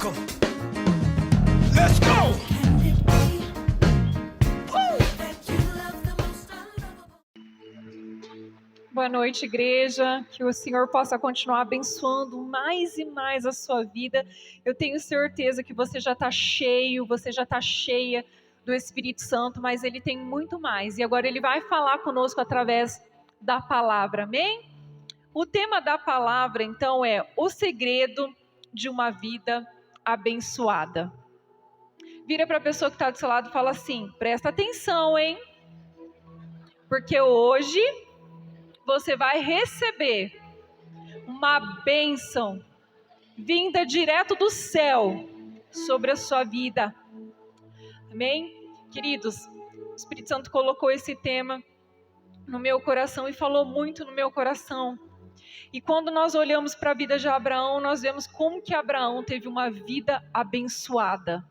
welcome. Let's go! Boa noite, igreja. Que o Senhor possa continuar abençoando mais e mais a sua vida. Eu tenho certeza que você já está cheio, você já está cheia do Espírito Santo, mas Ele tem muito mais. E agora Ele vai falar conosco através da palavra, amém? O tema da palavra, então, é o segredo de uma vida abençoada. Vira para a pessoa que está do seu lado e fala assim: presta atenção, hein? Porque hoje você vai receber uma bênção vinda direto do céu sobre a sua vida. Amém? Queridos, o Espírito Santo colocou esse tema no meu coração e falou muito no meu coração. E quando nós olhamos para a vida de Abraão, nós vemos como que Abraão teve uma vida abençoada.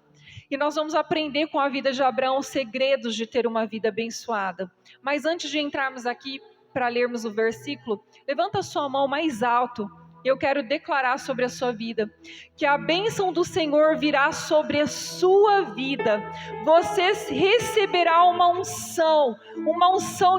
E nós vamos aprender com a vida de Abraão os segredos de ter uma vida abençoada. Mas antes de entrarmos aqui para lermos o versículo, levanta a sua mão mais alto. Eu quero declarar sobre a sua vida que a bênção do Senhor virá sobre a sua vida. Você receberá uma unção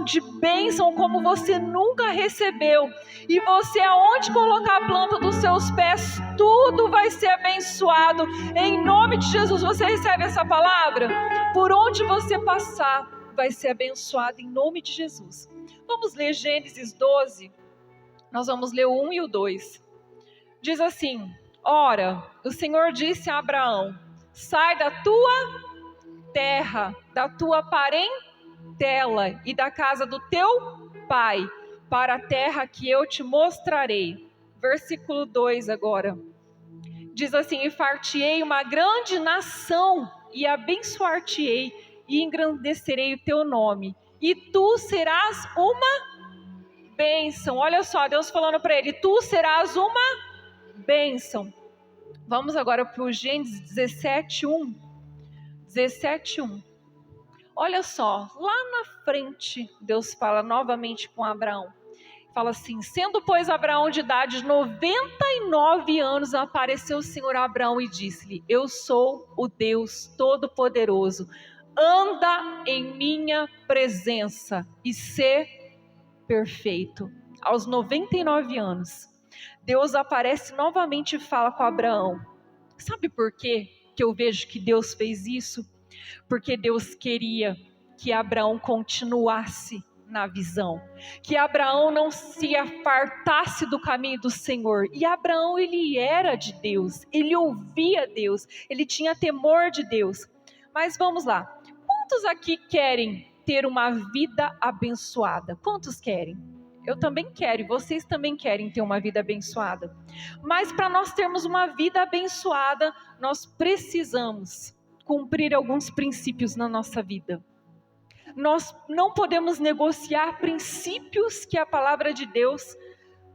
de bênção como você nunca recebeu. E você, aonde colocar a planta dos seus pés, tudo vai ser abençoado. Em nome de Jesus, você recebe essa palavra? Por onde você passar, vai ser abençoado em nome de Jesus. Vamos ler Gênesis 12. Nós vamos ler o 1 e o 2. Diz assim: ora, o Senhor disse a Abraão: sai da tua terra, da tua parentela e da casa do teu pai, para a terra que eu te mostrarei. Versículo 2 agora. Diz assim: e far-te-ei uma grande nação, e abençoar-te-ei, e engrandecerei o teu nome, e tu serás uma bênção. Olha só, Deus falando para ele: tu serás uma bênção. Vamos agora para o Gênesis 17:1. 17:1. Olha só, lá na frente, Deus fala novamente com Abraão. Fala assim: sendo, pois, Abraão de idade de 99 anos, apareceu o Senhor a Abraão e disse-lhe: eu sou o Deus Todo-Poderoso. Anda em minha presença e sê perfeito. Aos 99 anos, Deus aparece novamente e fala com Abraão. Sabe por quê que eu vejo que Deus fez isso? Porque Deus queria que Abraão continuasse na visão, que Abraão não se apartasse do caminho do Senhor. E Abraão, ele era de Deus, ele ouvia Deus, ele tinha temor de Deus. Mas vamos lá, quantos aqui querem ter uma vida abençoada? Quantos querem? Eu também quero, e vocês também querem ter uma vida abençoada. Mas para nós termos uma vida abençoada, nós precisamos cumprir alguns princípios na nossa vida. Nós não podemos negociar princípios que a palavra de Deus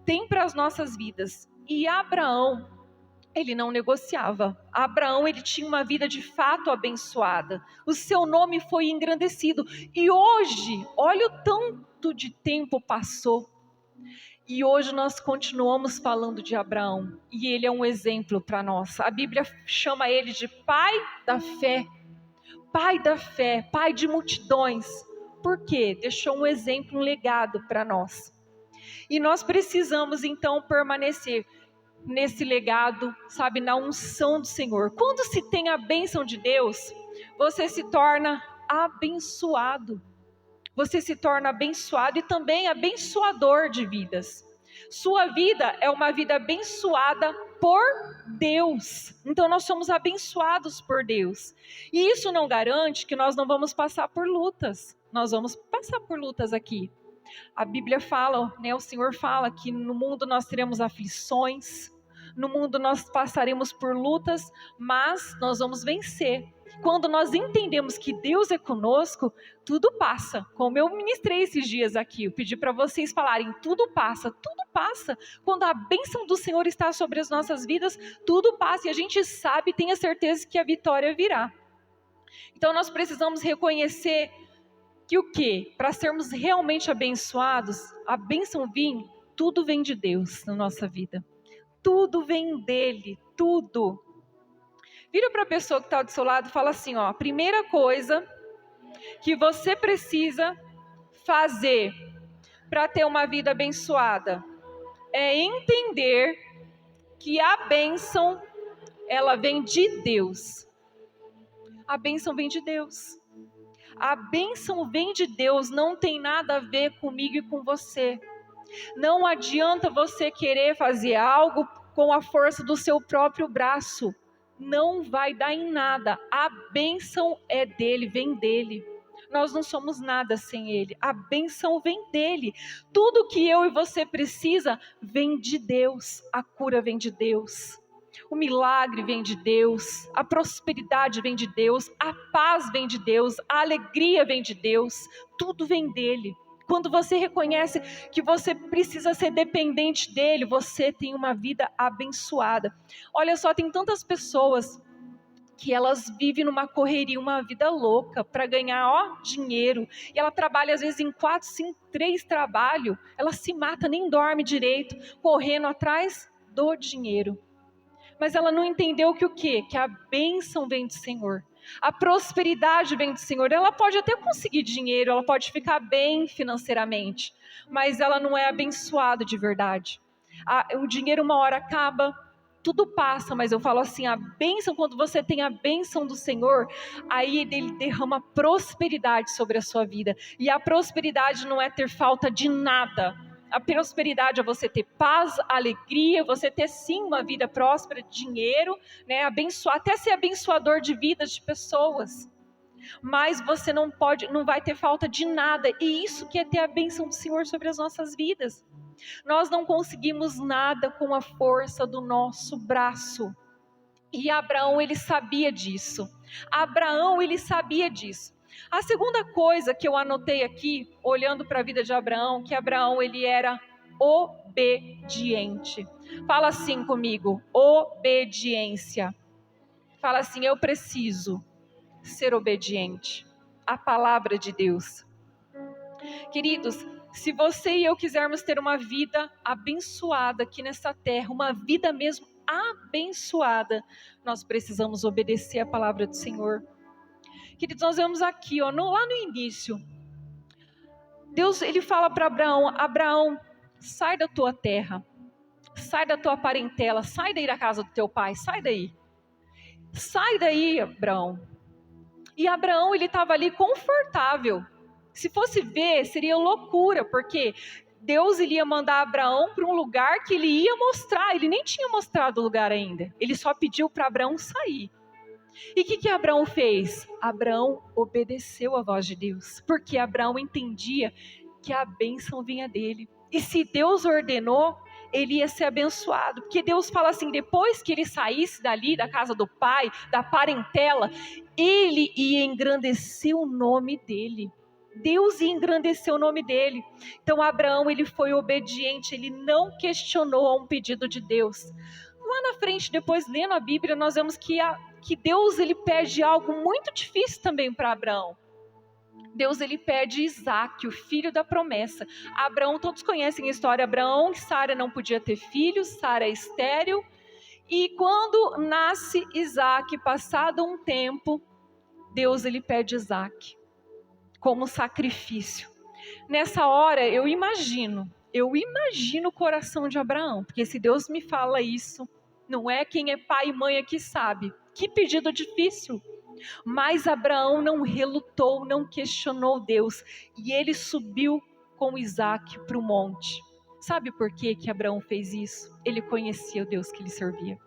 tem para as nossas vidas. E Abraão, ele não negociava. Abraão, ele tinha uma vida de fato abençoada. O seu nome foi engrandecido. E hoje, olha o tanto de tempo passou. E hoje nós continuamos falando de Abraão. E ele é um exemplo para nós. A Bíblia chama ele de pai da fé. Pai da fé, pai de multidões. Por quê? Deixou um exemplo, um legado para nós. E nós precisamos então permanecer nesse legado, sabe, na unção do Senhor. Quando se tem a bênção de Deus, você se torna abençoado. Você se torna abençoado e também abençoador de vidas. Sua vida é uma vida abençoada por Deus. Então nós somos abençoados por Deus. E isso não garante que nós não vamos passar por lutas. Nós vamos passar por lutas aqui. A Bíblia fala, né, o Senhor fala que no mundo nós teremos aflições, no mundo nós passaremos por lutas, mas nós vamos vencer. Quando nós entendemos que Deus é conosco, tudo passa. Como eu ministrei esses dias aqui, eu pedi para vocês falarem: tudo passa, tudo passa. Quando a bênção do Senhor está sobre as nossas vidas, tudo passa. E a gente sabe, tenha certeza que a vitória virá. Então nós precisamos reconhecer que o quê? Para sermos realmente abençoados, a bênção vir, tudo vem de Deus na nossa vida. Tudo vem dele, tudo. Vira para a pessoa que está do seu lado e fala assim, ó, a primeira coisa que você precisa fazer para ter uma vida abençoada é entender que a bênção, ela vem de Deus. A bênção vem de Deus. A bênção vem de Deus, não tem nada a ver comigo e com você. Não adianta você querer fazer algo com a força do seu próprio braço. Não vai dar em nada. A bênção é dele, vem dele. Nós não somos nada sem ele. A bênção vem dele. Tudo que eu e você precisa vem de Deus. A cura vem de Deus. O milagre vem de Deus, a prosperidade vem de Deus, a paz vem de Deus, a alegria vem de Deus, tudo vem dele. Quando você reconhece que você precisa ser dependente dele, você tem uma vida abençoada. Olha só, tem tantas pessoas que elas vivem numa correria, uma vida louca para ganhar dinheiro. E ela trabalha às vezes em 4, 5, 3 trabalhos, ela se mata, nem dorme direito, correndo atrás do dinheiro. Mas ela não entendeu que o quê? Que a bênção vem do Senhor. A prosperidade vem do Senhor. Ela pode até conseguir dinheiro, ela pode ficar bem financeiramente, mas ela não é abençoada de verdade. O dinheiro uma hora acaba, tudo passa, mas eu falo assim, a bênção, quando você tem a bênção do Senhor, aí ele derrama prosperidade sobre a sua vida. E a prosperidade não é ter falta de nada. A prosperidade é você ter paz, alegria, você ter sim uma vida próspera, dinheiro, né, abençoar, até ser abençoador de vidas de pessoas. Mas você não vai ter falta de nada. E isso que é ter a bênção do Senhor sobre as nossas vidas. Nós não conseguimos nada com a força do nosso braço. E Abraão, ele sabia disso. A segunda coisa que eu anotei aqui, olhando para a vida de Abraão, que Abraão, ele era obediente. Fala assim comigo, obediência. Fala assim, eu preciso ser obediente à palavra de Deus. Queridos, se você e eu quisermos ter uma vida abençoada aqui nessa terra, uma vida mesmo abençoada, nós precisamos obedecer a palavra do Senhor. Queridos, nós vemos aqui, lá no início, Deus, ele fala para Abraão, Abraão, sai da tua terra, sai da tua parentela, sai daí da casa do teu pai, sai daí, Abraão. E Abraão, ele estava ali confortável. Se fosse ver, seria loucura, porque Deus ele ia mandar Abraão para um lugar que ele ia mostrar, ele nem tinha mostrado o lugar ainda, ele só pediu para Abraão sair. E o que Abraão fez? Abraão obedeceu a voz de Deus, porque Abraão entendia que a bênção vinha dele. E se Deus ordenou, ele ia ser abençoado. Porque Deus fala assim, depois que ele saísse dali, da casa do pai, da parentela, ele ia engrandecer o nome dele. Deus ia engrandecer o nome dele. Então Abraão, ele foi obediente, ele não questionou a um pedido de Deus. Lá na frente, depois lendo a Bíblia, nós vemos que Deus ele pede algo muito difícil também para Abraão. Deus ele pede Isaac, o filho da promessa. Abraão, todos conhecem a história. Abraão, Sara não podia ter filhos, Sara é estéril. E quando nasce Isaac, passado um tempo, Deus ele pede Isaac como sacrifício. Nessa hora eu imagino o coração de Abraão, porque se Deus me fala isso, não é quem é pai e mãe que sabe. Que pedido difícil. Mas Abraão não relutou, não questionou Deus. E ele subiu com Isaac para o monte. Sabe por que Abraão fez isso? Ele conhecia o Deus que ele servia.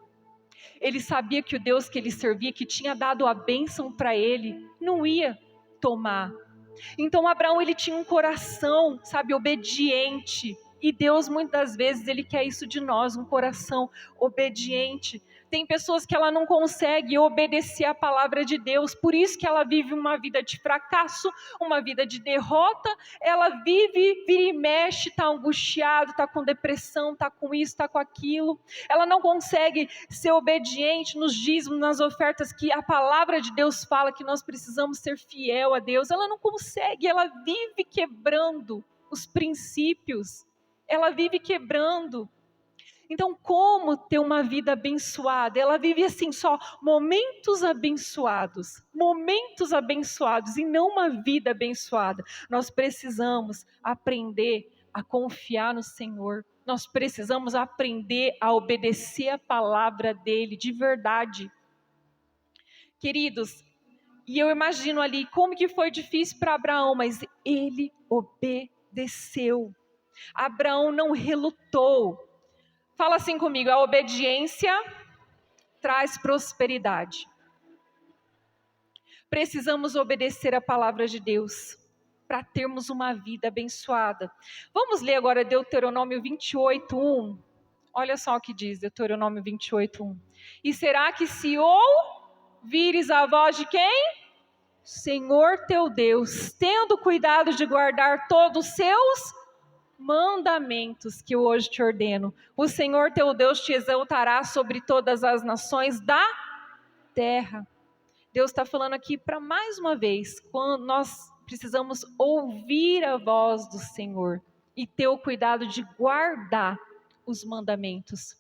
Ele sabia que o Deus que ele servia, que tinha dado a bênção para ele, não ia tomar. Então Abraão ele tinha um coração, obediente. E Deus muitas vezes ele quer isso de nós, um coração obediente. Tem pessoas que ela não consegue obedecer a palavra de Deus, por isso que ela vive uma vida de fracasso, uma vida de derrota. Ela vive, vira e mexe, está angustiado, está com depressão, está com isso, está com aquilo. Ela não consegue ser obediente nos dízimos, nas ofertas que a palavra de Deus fala que nós precisamos ser fiel a Deus. Ela não consegue, ela vive quebrando os princípios. Ela vive quebrando. Então, como ter uma vida abençoada? Ela vive assim, só momentos abençoados e não uma vida abençoada. Nós precisamos aprender a confiar no Senhor. Nós precisamos aprender a obedecer a palavra dele de verdade. Queridos, e eu imagino ali como que foi difícil para Abraão, mas ele obedeceu. Abraão não relutou. Fala assim comigo, a obediência traz prosperidade. Precisamos obedecer a palavra de Deus para termos uma vida abençoada. Vamos ler agora Deuteronômio 28:1. Olha só o que diz Deuteronômio 28:1. E será que se ouvires a voz de quem? Senhor teu Deus, tendo cuidado de guardar todos os seus mandamentos que eu hoje te ordeno, o Senhor teu Deus te exaltará sobre todas as nações da terra. Deus está falando aqui para mais uma vez, quando nós precisamos ouvir a voz do Senhor e ter o cuidado de guardar os mandamentos.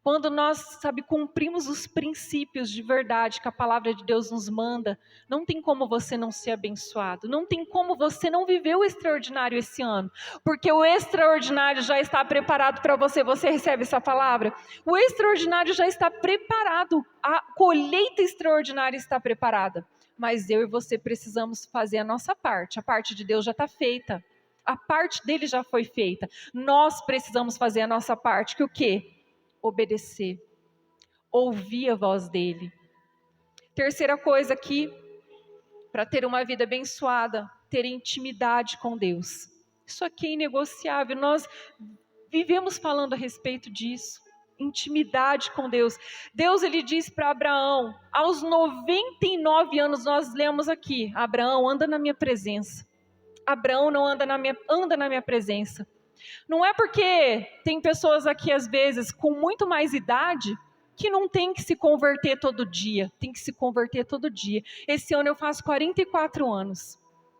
Quando nós, cumprimos os princípios de verdade que a palavra de Deus nos manda, não tem como você não ser abençoado, não tem como você não viver o extraordinário esse ano, porque o extraordinário já está preparado para você. Você recebe essa palavra? O extraordinário já está preparado, a colheita extraordinária está preparada, mas eu e você precisamos fazer a nossa parte. A parte de Deus já está feita, a parte dele já foi feita, nós precisamos fazer a nossa parte, que o quê? Obedecer, ouvir a voz dele. Terceira coisa aqui, para ter uma vida abençoada, ter intimidade com Deus. Isso aqui é inegociável, nós vivemos falando a respeito disso, intimidade com Deus. Deus, ele diz para Abraão, aos 99 anos, nós lemos aqui, Abraão, anda na minha presença. Abraão não anda na minha presença. Não é porque tem pessoas aqui, às vezes, com muito mais idade, que não tem que se converter todo dia. Tem que se converter todo dia. Esse ano eu faço 44 anos.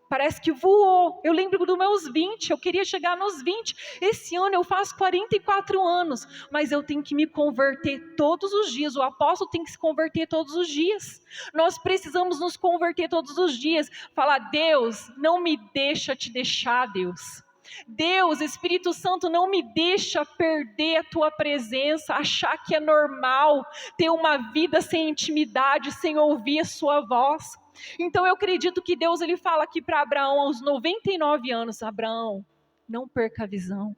Parece que voou. Eu lembro dos meus 20, eu queria chegar nos 20. Esse ano eu faço 44 anos, mas eu tenho que me converter todos os dias. O apóstolo tem que se converter todos os dias. Nós precisamos nos converter todos os dias. Falar, Deus, não me deixa te deixar, Deus. Deus, Espírito Santo, não me deixa perder a tua presença, achar que é normal ter uma vida sem intimidade, sem ouvir a sua voz. Então eu acredito que Deus, ele fala aqui para Abraão aos 99 anos, Abraão, não perca a visão,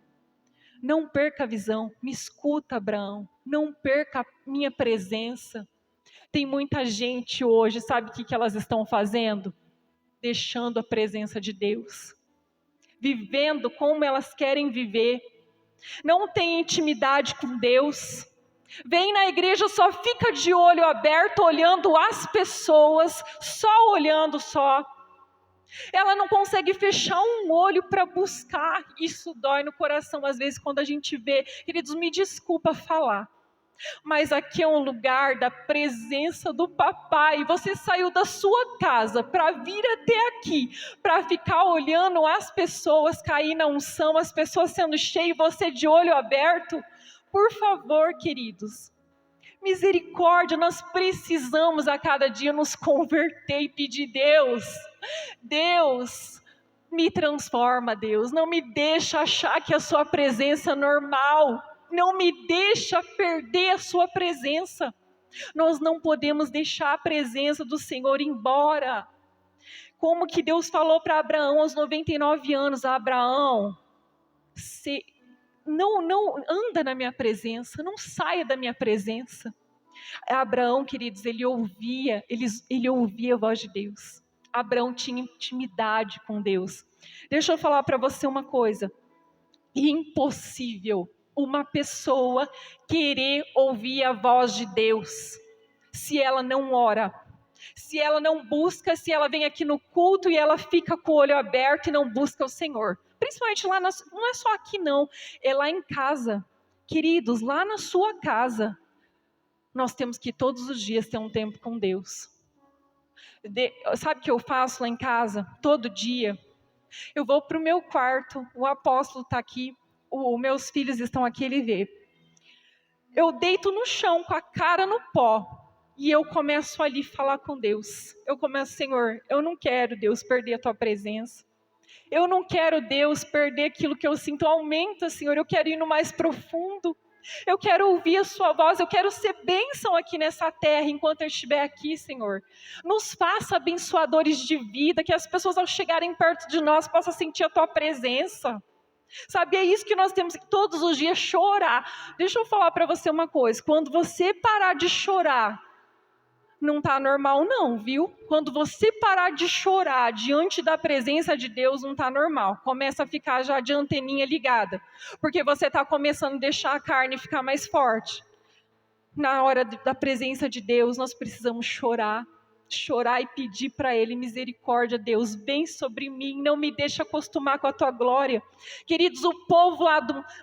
não perca a visão, me escuta, Abraão, não perca a minha presença. Tem muita gente hoje, sabe o que elas estão fazendo? Deixando a presença de Deus, vivendo como elas querem viver, não tem intimidade com Deus, vem na igreja, só fica de olho aberto, olhando as pessoas, só olhando só, ela não consegue fechar um olho para buscar. Isso dói no coração às vezes quando a gente vê. Queridos, me desculpa falar, mas aqui é um lugar da presença do papai. Você saiu da sua casa para vir até aqui, para ficar olhando as pessoas cair na unção, as pessoas sendo cheias, você de olho aberto? Por favor, queridos, misericórdia, nós precisamos a cada dia nos converter e pedir, Deus, me transforma, Deus, não me deixa achar que a sua presença é normal, não me deixa perder a sua presença. Nós não podemos deixar a presença do Senhor embora. Como que Deus falou para Abraão aos 99 anos, Abraão, não anda na minha presença, não saia da minha presença. Abraão, queridos, ele ouvia a voz de Deus. Abraão tinha intimidade com Deus. Deixa eu falar para você uma coisa, impossível uma pessoa querer ouvir a voz de Deus se ela não ora, se ela não busca, se ela vem aqui no culto e ela fica com o olho aberto e não busca o Senhor. Principalmente lá, não é só aqui não, é lá em casa. Queridos, lá na sua casa, nós temos que todos os dias ter um tempo com Deus. Sabe o que eu faço lá em casa? Todo dia, eu vou para o meu quarto, o apóstolo está aqui, os meus filhos estão aqui, ele vê. eu deito no chão com a cara no pó e eu começo ali a falar com Deus. Eu começo, Senhor, eu não quero, Deus, perder a tua presença. Eu não quero, Deus, perder aquilo que eu sinto. Aumenta, Senhor, eu quero ir no mais profundo. Eu quero ouvir a sua voz, eu quero ser bênção aqui nessa terra enquanto eu estiver aqui, Senhor. Nos faça abençoadores de vida, que as pessoas ao chegarem perto de nós possam sentir a tua presença. Sabe, é isso que nós temos que todos os dias chorar. Deixa eu falar para você uma coisa, quando você parar de chorar, não está normal não, viu? Quando você parar de chorar diante da presença de Deus, não está normal. Começa a ficar já de anteninha ligada, porque você está começando a deixar a carne ficar mais forte. Na hora da presença de Deus, nós precisamos chorar e pedir para Ele misericórdia. Deus, vem sobre mim, não me deixe acostumar com a tua glória. Queridos, o povo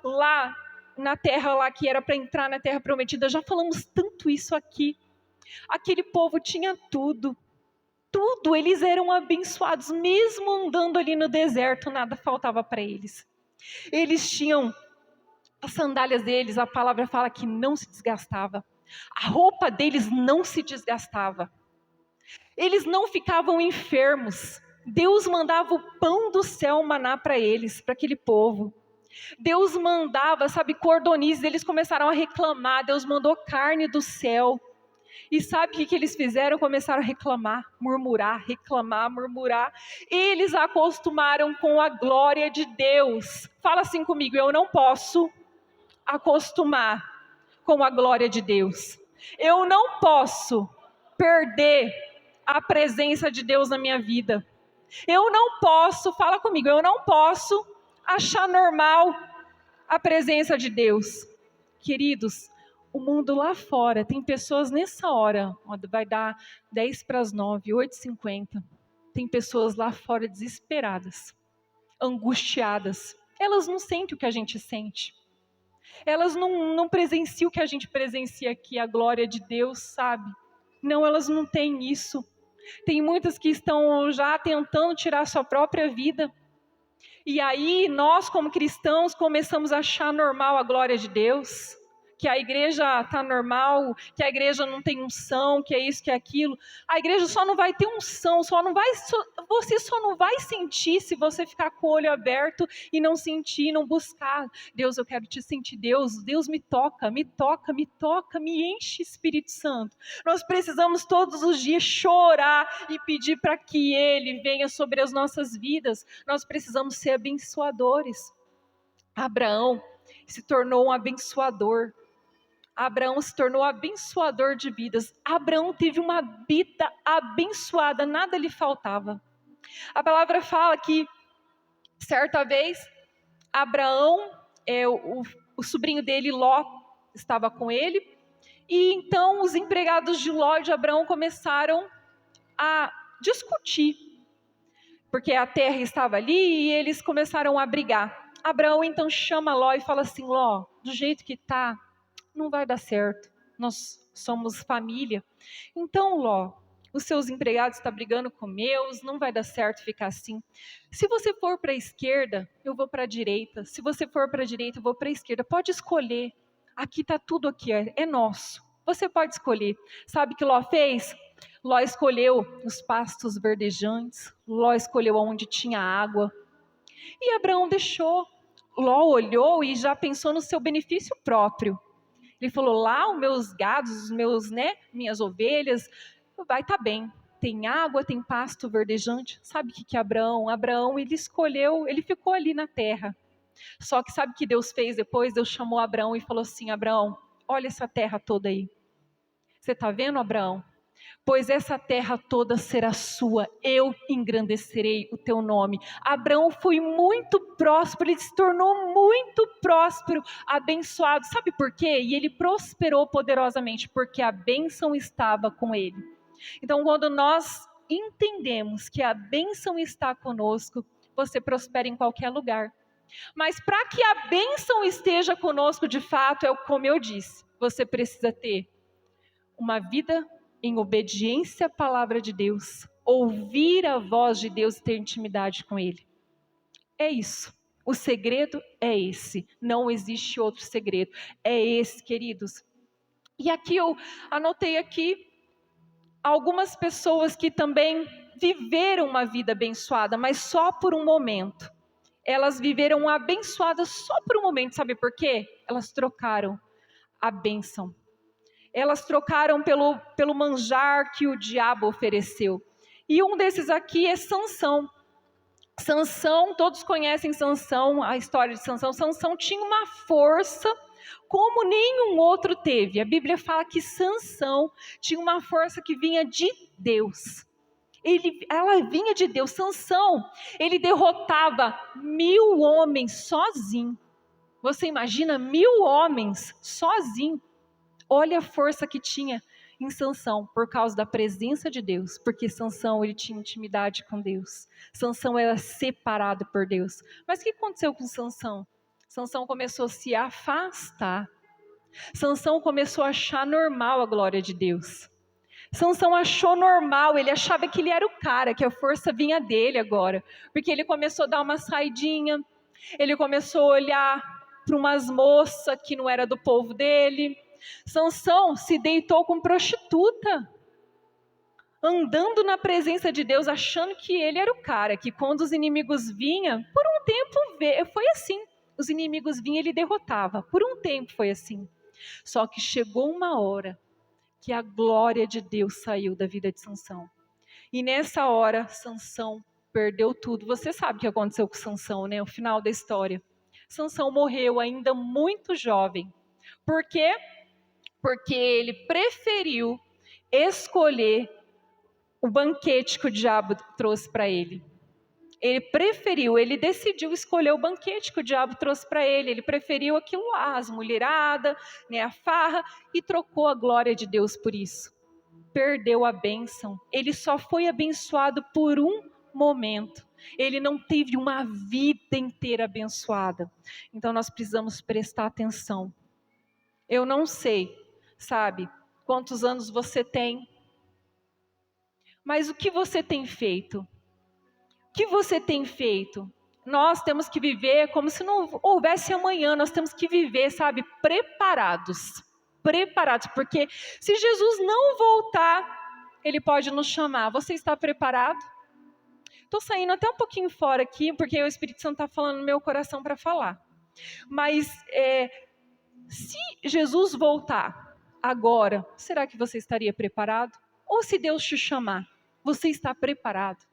lá na terra, lá que era para entrar na terra prometida, já falamos tanto isso aqui. Aquele povo tinha tudo, eles eram abençoados, mesmo andando ali no deserto, nada faltava para eles. Eles tinham as sandálias deles, a palavra fala que não se desgastava, a roupa deles não se desgastava, eles não ficavam enfermos, Deus mandava o pão do céu, maná para eles, para aquele povo. Deus mandava, cordonizes, eles começaram a reclamar, Deus mandou carne do céu. E sabe o que eles fizeram? Começaram a reclamar, murmurar. Eles acostumaram com a glória de Deus. Fala assim comigo, eu não posso acostumar com a glória de Deus. Eu não posso perder a presença de Deus na minha vida. Eu não posso, fala comigo, eu não posso achar normal a presença de Deus. Queridos, o mundo lá fora, tem pessoas nessa hora, vai dar 8h50, 8h50, tem pessoas lá fora desesperadas, angustiadas, elas não sentem o que a gente sente, elas não presenciam o que a gente presencia aqui, a glória de Deus, sabe? Não, elas não têm isso. Tem muitas que estão já tentando tirar sua própria vida, e aí nós como cristãos começamos a achar normal a glória de Deus, que a igreja está normal, que a igreja não tem unção, que é isso, que é aquilo. A igreja só não vai ter unção, você só não vai sentir se você ficar com o olho aberto e não sentir, não buscar. Deus, eu quero te sentir, Deus me toca, me enche, Espírito Santo. Nós precisamos todos os dias chorar e pedir para que Ele venha sobre as nossas vidas. Nós precisamos ser abençoadores. Abraão se tornou um abençoador. Abraão se tornou abençoador de vidas. Abraão teve uma vida abençoada, nada lhe faltava. A palavra fala que, certa vez, Abraão, o sobrinho dele, Ló, estava com ele, e então os empregados de Ló e de Abraão começaram a discutir, porque a terra estava ali e eles começaram a brigar. Abraão então chama Ló e fala assim, Ló, do jeito que está, não vai dar certo, nós somos família. Então, Ló, os seus empregados estão brigando com meus, não vai dar certo ficar assim. Se você for para a esquerda, eu vou para a direita. Se você for para a direita, eu vou para a esquerda. Pode escolher. Aqui está tudo aqui, é nosso. Você pode escolher. Sabe o que Ló fez? Ló escolheu os pastos verdejantes. Ló escolheu onde tinha água. E Abraão deixou. Ló olhou e já pensou no seu benefício próprio. Ele falou, lá os meus gados, minhas ovelhas, vai estar bem. Tem água, tem pasto verdejante. Sabe o que é Abraão? Abraão, ele escolheu, ele ficou ali na terra. Só que sabe o que Deus fez depois? Deus chamou Abraão e falou assim, Abraão, olha essa terra toda aí. Você está vendo, Abraão? Pois essa terra toda será sua, eu engrandecerei o teu nome. Abraão foi muito próspero, ele se tornou muito próspero, abençoado. Sabe por quê? E ele prosperou poderosamente, porque a bênção estava com ele. Então, quando nós entendemos que a bênção está conosco, você prospera em qualquer lugar. Mas para que a bênção esteja conosco de fato, como eu disse, você precisa ter uma vida em obediência à palavra de Deus, ouvir a voz de Deus e ter intimidade com Ele. É isso. O segredo é esse, não existe outro segredo. É esse, queridos. E aqui eu anotei aqui algumas pessoas que também viveram uma vida abençoada, mas só por um momento. Elas viveram abençoadas só por um momento, sabe por quê? Elas trocaram a bênção. Elas trocaram pelo manjar que o diabo ofereceu. E um desses aqui é Sansão. Sansão, todos conhecem Sansão, a história de Sansão. Sansão tinha uma força como nenhum outro teve. A Bíblia fala que Sansão tinha uma força que vinha de Deus. Ela vinha de Deus. Sansão, ele derrotava 1000 homens sozinho. Você imagina 1000 homens sozinho? Olha a força que tinha em Sansão, por causa da presença de Deus, porque Sansão, ele tinha intimidade com Deus. Sansão era separado por Deus. Mas o que aconteceu com Sansão? Sansão começou a se afastar. Sansão começou a achar normal a glória de Deus. Sansão achou normal, ele achava que ele era o cara, que a força vinha dele agora, porque ele começou a dar uma saidinha, ele começou a olhar para umas moças que não era do povo dele. Sansão se deitou com prostituta, andando na presença de Deus, achando que ele era o cara, que quando os inimigos vinham, por um tempo foi assim, os inimigos vinham e ele derrotava, por um tempo foi assim. Só que chegou uma hora que a glória de Deus saiu da vida de Sansão. E nessa hora, Sansão perdeu tudo. Você sabe o que aconteceu com Sansão, né? O final da história. Sansão morreu ainda muito jovem. Por quê? Porque ele preferiu escolher o banquete que o diabo trouxe para ele. Ele decidiu escolher o banquete que o diabo trouxe para ele. Ele preferiu aquilo lá, as mulheradas, né, a farra, e trocou a glória de Deus por isso. Perdeu a bênção. Ele só foi abençoado por um momento. Ele não teve uma vida inteira abençoada. Então nós precisamos prestar atenção. Eu não sei, sabe, quantos anos você tem, mas o que você tem feito? O que você tem feito? Nós temos que viver como se não houvesse amanhã, nós temos que viver, sabe, preparados, porque se Jesus não voltar, Ele pode nos chamar. Você está preparado? Estou saindo até um pouquinho fora aqui, porque o Espírito Santo está falando no meu coração para falar. Mas se Jesus voltar agora, será que você estaria preparado? Ou se Deus te chamar, você está preparado?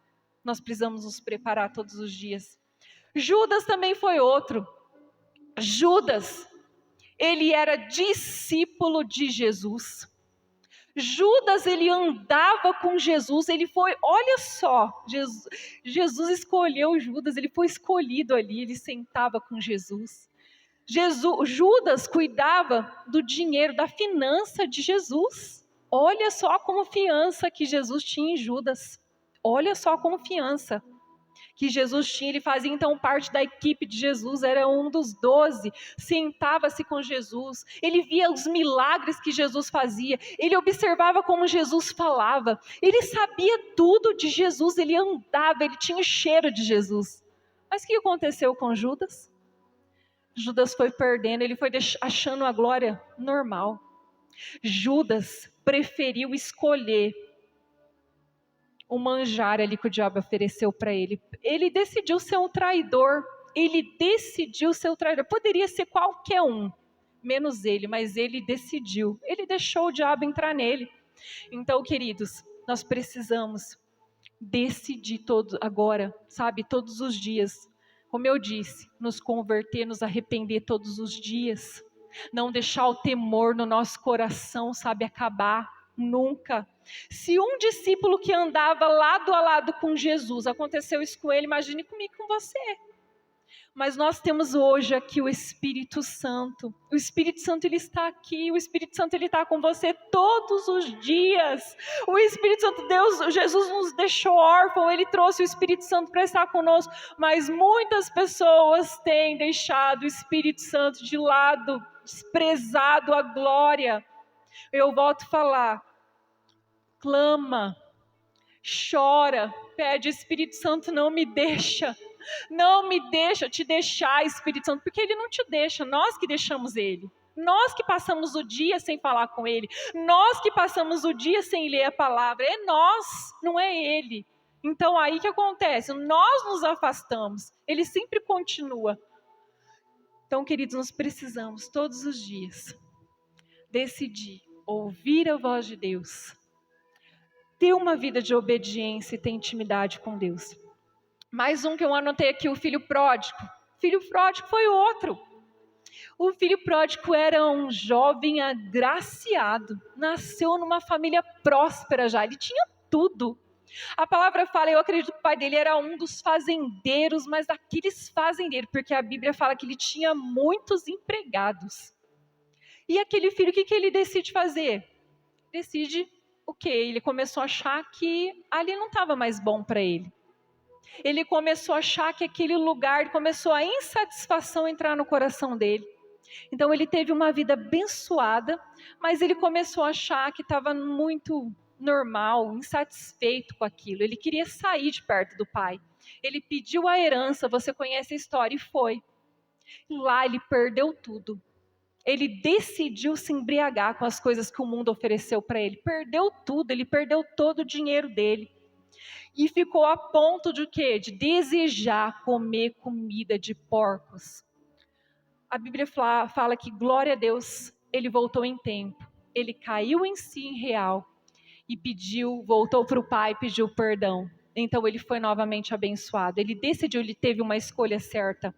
Nós precisamos nos preparar todos os dias. Judas também foi outro. Judas, ele era discípulo de Jesus. Judas, ele andava com Jesus, ele foi, olha só, Jesus escolheu Judas, ele foi escolhido ali, ele sentava com Jesus. Judas cuidava do dinheiro, da finança de Jesus. Olha só a confiança que Jesus tinha em Judas. Olha só a confiança que Jesus tinha. Ele fazia então parte da equipe de Jesus, era um dos 12, sentava-se com Jesus, ele via os milagres que Jesus fazia, ele observava como Jesus falava, ele sabia tudo de Jesus, ele andava, ele tinha o cheiro de Jesus. Mas o que aconteceu com Judas? Judas foi perdendo, ele foi achando a glória normal. Judas preferiu escolher o manjar ali que o diabo ofereceu para ele. Ele decidiu ser um traidor. Poderia ser qualquer um, menos ele, mas ele decidiu. Ele deixou o diabo entrar nele. Então, queridos, nós precisamos decidir agora, sabe, todos os dias. Como eu disse, nos converter, nos arrepender todos os dias. Não deixar o temor no nosso coração, sabe, acabar. Nunca. Se um discípulo que andava lado a lado com Jesus, aconteceu isso com ele, imagine comigo, com você. Mas nós temos hoje aqui o Espírito Santo. O Espírito Santo, ele está aqui. O Espírito Santo, ele está com você todos os dias. O Espírito Santo, Jesus nos deixou órfão. Ele trouxe o Espírito Santo para estar conosco. Mas muitas pessoas têm deixado o Espírito Santo de lado, desprezado a glória. Eu volto a falar, clama, chora, pede, Espírito Santo, não me deixa, Não me deixa te deixar, Espírito Santo, porque Ele não te deixa, nós que deixamos Ele. Nós que passamos o dia sem falar com Ele, nós que passamos o dia sem ler a palavra, é nós, não é Ele. Então aí que acontece, nós nos afastamos, Ele sempre continua. Então, queridos, nós precisamos todos os dias decidir ouvir a voz de Deus, ter uma vida de obediência e ter intimidade com Deus. Mais um que eu anotei aqui, o filho pródigo. Filho pródigo foi outro. O filho pródigo era um jovem agraciado, nasceu numa família próspera já, ele tinha tudo. A palavra fala, eu acredito que o pai dele era um dos fazendeiros, mas daqueles fazendeiros, porque a Bíblia fala que ele tinha muitos empregados. E aquele filho, o que ele decide fazer? Decide o quê? Ele começou a achar que ali não estava mais bom para ele. Ele começou a achar que aquele lugar, começou a insatisfação entrar no coração dele. Então ele teve uma vida abençoada, mas ele começou a achar que estava muito normal, insatisfeito com aquilo. Ele queria sair de perto do pai. Ele pediu a herança, você conhece a história, e foi. E lá ele perdeu tudo. Ele decidiu se embriagar com as coisas que o mundo ofereceu para ele. Perdeu tudo, ele perdeu todo o dinheiro dele. E ficou a ponto de quê? De desejar comer comida de porcos. A Bíblia fala que, glória a Deus, ele voltou em tempo. Ele caiu em si em real e voltou para o pai e pediu perdão. Então ele foi novamente abençoado. Ele decidiu, ele teve uma escolha certa.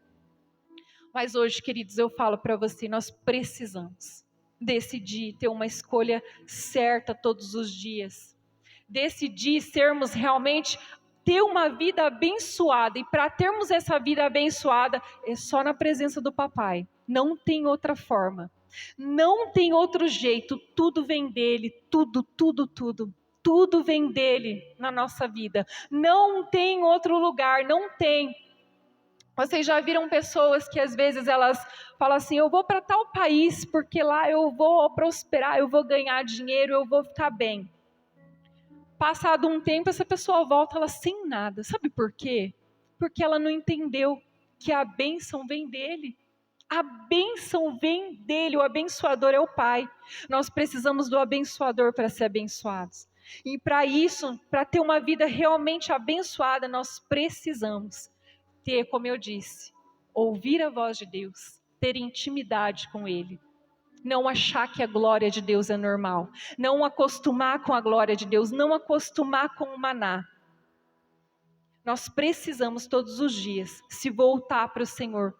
Mas hoje, queridos, eu falo para você, nós precisamos decidir ter uma escolha certa todos os dias. Decidir sermos realmente, ter uma vida abençoada. E para termos essa vida abençoada, é só na presença do papai. Não tem outra forma. Não tem outro jeito. Tudo vem dele. Tudo. Tudo vem dele na nossa vida. Não tem outro lugar. Não tem. Vocês já viram pessoas que às vezes elas falam assim, eu vou para tal país porque lá eu vou prosperar, eu vou ganhar dinheiro, eu vou ficar bem. Passado um tempo, essa pessoa volta ela sem nada. Sabe por quê? Porque ela não entendeu que a bênção vem dele. A bênção vem dele, o abençoador é o Pai. Nós precisamos do abençoador para ser abençoados. E para isso, para ter uma vida realmente abençoada, nós precisamos ter, como eu disse, ouvir a voz de Deus, ter intimidade com Ele. Não achar que a glória de Deus é normal. Não acostumar com a glória de Deus. Não acostumar com o maná. Nós precisamos todos os dias se voltar para o Senhor.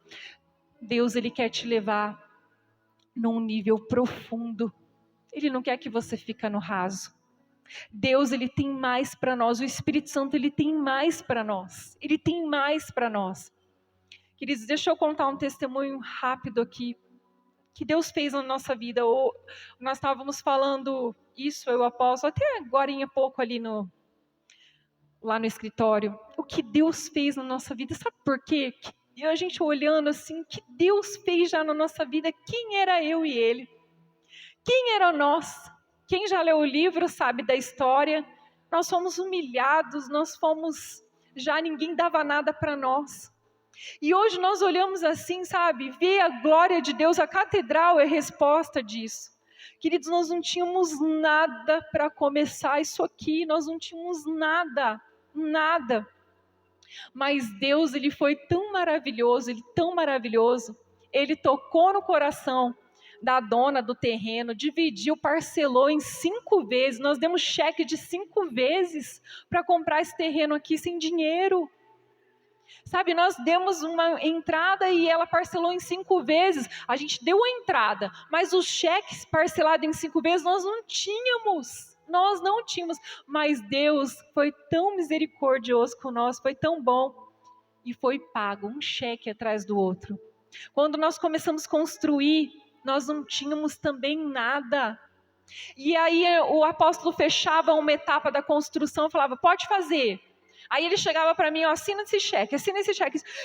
Deus, Ele quer te levar num nível profundo. Ele não quer que você fique no raso. Deus, Ele tem mais para nós. O Espírito Santo, Ele tem mais para nós. Ele tem mais para nós. Queridos, deixa eu contar um testemunho rápido aqui que Deus fez na nossa vida. Nós estávamos falando isso, eu apóstolo, até agora em pouco ali lá no escritório. O que Deus fez na nossa vida, sabe por quê? E a gente olhando assim, o que Deus fez já na nossa vida, quem era eu e Ele? Quem era nós? Quem já leu o livro sabe da história. Nós fomos humilhados, já ninguém dava nada para nós. E hoje nós olhamos assim, sabe, ver a glória de Deus, a catedral é resposta disso. Queridos, nós não tínhamos nada para começar isso aqui, nós não tínhamos nada. Mas Deus, Ele foi tão maravilhoso, Ele tocou no coração da dona do terreno, dividiu, parcelou em 5 vezes, nós demos cheque de 5 vezes para comprar esse terreno aqui sem dinheiro. Sabe, nós demos uma entrada e ela parcelou em 5 vezes. A gente deu a entrada, mas os cheques parcelados em 5 vezes nós não tínhamos. Mas Deus foi tão misericordioso com nós, foi tão bom. E foi pago, um cheque atrás do outro. Quando nós começamos a construir, nós não tínhamos também nada. E aí o apóstolo fechava uma etapa da construção e falava, pode fazer. Aí ele chegava para mim, assina esse cheque.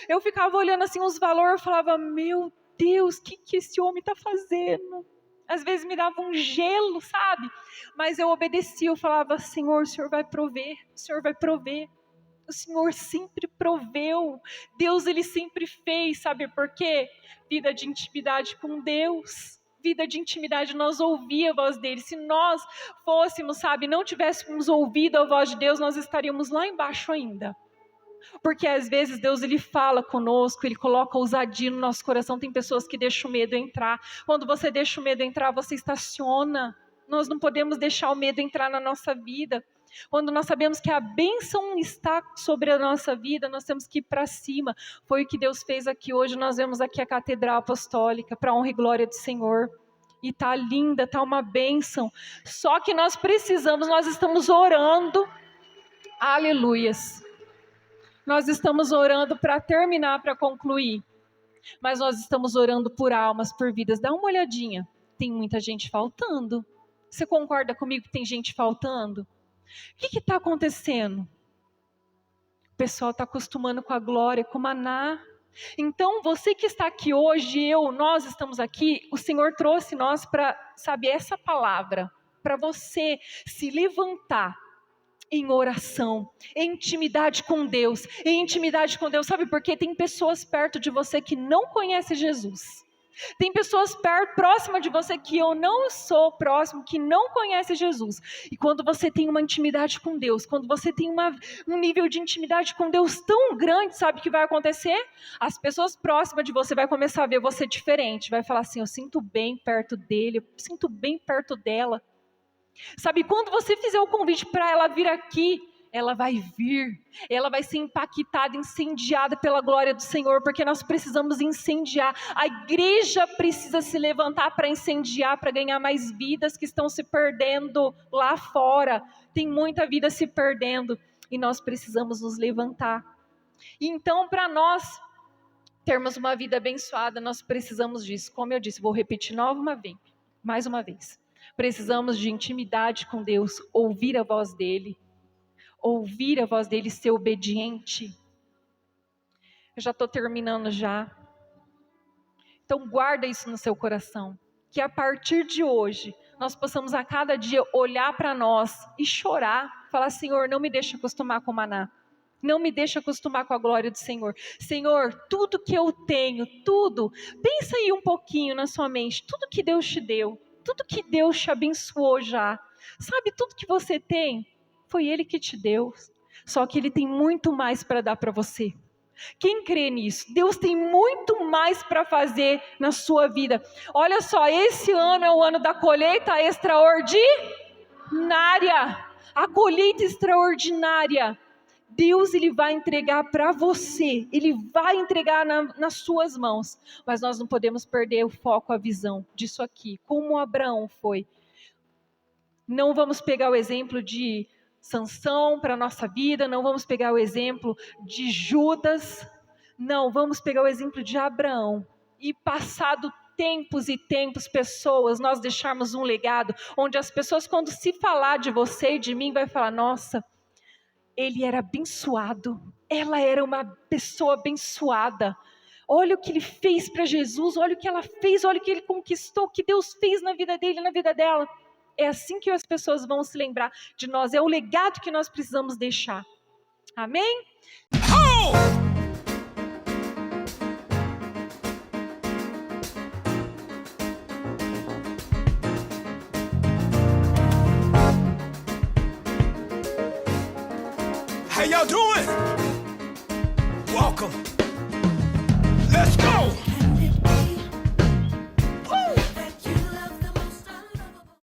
Eu ficava olhando assim os valores, eu falava, meu Deus, o que esse homem está fazendo? Às vezes me dava um gelo, sabe? Mas eu obedecia, eu falava, Senhor, o Senhor vai prover, O Senhor sempre proveu. Deus, Ele sempre fez. Sabe por quê? Vida de intimidade com Deus. Vida de intimidade, nós ouvimos a voz dele. Se nós fôssemos, sabe, não tivéssemos ouvido a voz de Deus, nós estaríamos lá embaixo ainda. Porque às vezes Deus, Ele fala conosco, Ele coloca ousadia no nosso coração. Tem pessoas que deixam o medo entrar. Quando você deixa o medo entrar, você estaciona. Nós não podemos deixar o medo entrar na nossa vida. Quando nós sabemos que a bênção está sobre a nossa vida, nós temos que ir para cima. Foi o que Deus fez aqui hoje. Nós vemos aqui a Catedral Apostólica, para a honra e glória do Senhor. E está linda, está uma bênção. Só que nós estamos orando. Aleluias. Nós estamos orando para terminar, para concluir. Mas nós estamos orando por almas, por vidas. Dá uma olhadinha. Tem muita gente faltando. Você concorda comigo que tem gente faltando? O que está acontecendo? O pessoal está acostumando com a glória, com o maná. Então, você que está aqui hoje, nós estamos aqui, o Senhor trouxe nós para, sabe, essa palavra, para você se levantar em oração, em intimidade com Deus, sabe por quê? Tem pessoas perto de você que não conhecem Jesus. Tem pessoas próximas de você que eu não sou próximo, que não conhece Jesus. E quando você tem uma intimidade com Deus, quando você tem um nível de intimidade com Deus tão grande, sabe o que vai acontecer? As pessoas próximas de você vai começar a ver você diferente. Vai falar assim, eu sinto bem perto dele, eu sinto bem perto dela. Sabe, quando você fizer o convite para ela vir aqui, ela vai vir, ela vai ser impactada, incendiada pela glória do Senhor, porque nós precisamos incendiar, a igreja precisa se levantar para incendiar, para ganhar mais vidas que estão se perdendo lá fora, tem muita vida se perdendo, e nós precisamos nos levantar. E então, para nós termos uma vida abençoada, nós precisamos disso, como eu disse, vou repetir mais uma vez, precisamos de intimidade com Deus, ouvir a voz dele, ser obediente. Eu já estou terminando já. Então guarda isso no seu coração, que a partir de hoje, nós possamos a cada dia olhar para nós e chorar, falar, Senhor, não me deixe acostumar com o maná, não me deixe acostumar com a glória do Senhor. Senhor, tudo que eu tenho, tudo, pensa aí um pouquinho na sua mente, tudo que Deus te deu, tudo que Deus te abençoou já, sabe, tudo que você tem, foi Ele que te deu, só que Ele tem muito mais para dar para você. Quem crê nisso? Deus tem muito mais para fazer na sua vida. Olha só, esse ano é o ano da colheita extraordinária. A colheita extraordinária. Deus, Ele vai entregar para você. Ele vai entregar nas suas mãos. Mas nós não podemos perder o foco, a visão disso aqui. Como Abraão foi. Não vamos pegar o exemplo de Sansão para a nossa vida, não vamos pegar o exemplo de Judas, não, vamos pegar o exemplo de Abraão, e passado tempos e tempos, pessoas, nós deixarmos um legado, onde as pessoas quando se falar de você e de mim, vai falar, nossa, ele era abençoado, ela era uma pessoa abençoada, olha o que ele fez para Jesus, olha o que ela fez, olha o que ele conquistou, o que Deus fez na vida dele, na vida dela. É assim que as pessoas vão se lembrar de nós. É o legado que nós precisamos deixar. Amém? Oh! How y'all doing? Welcome. Let's go!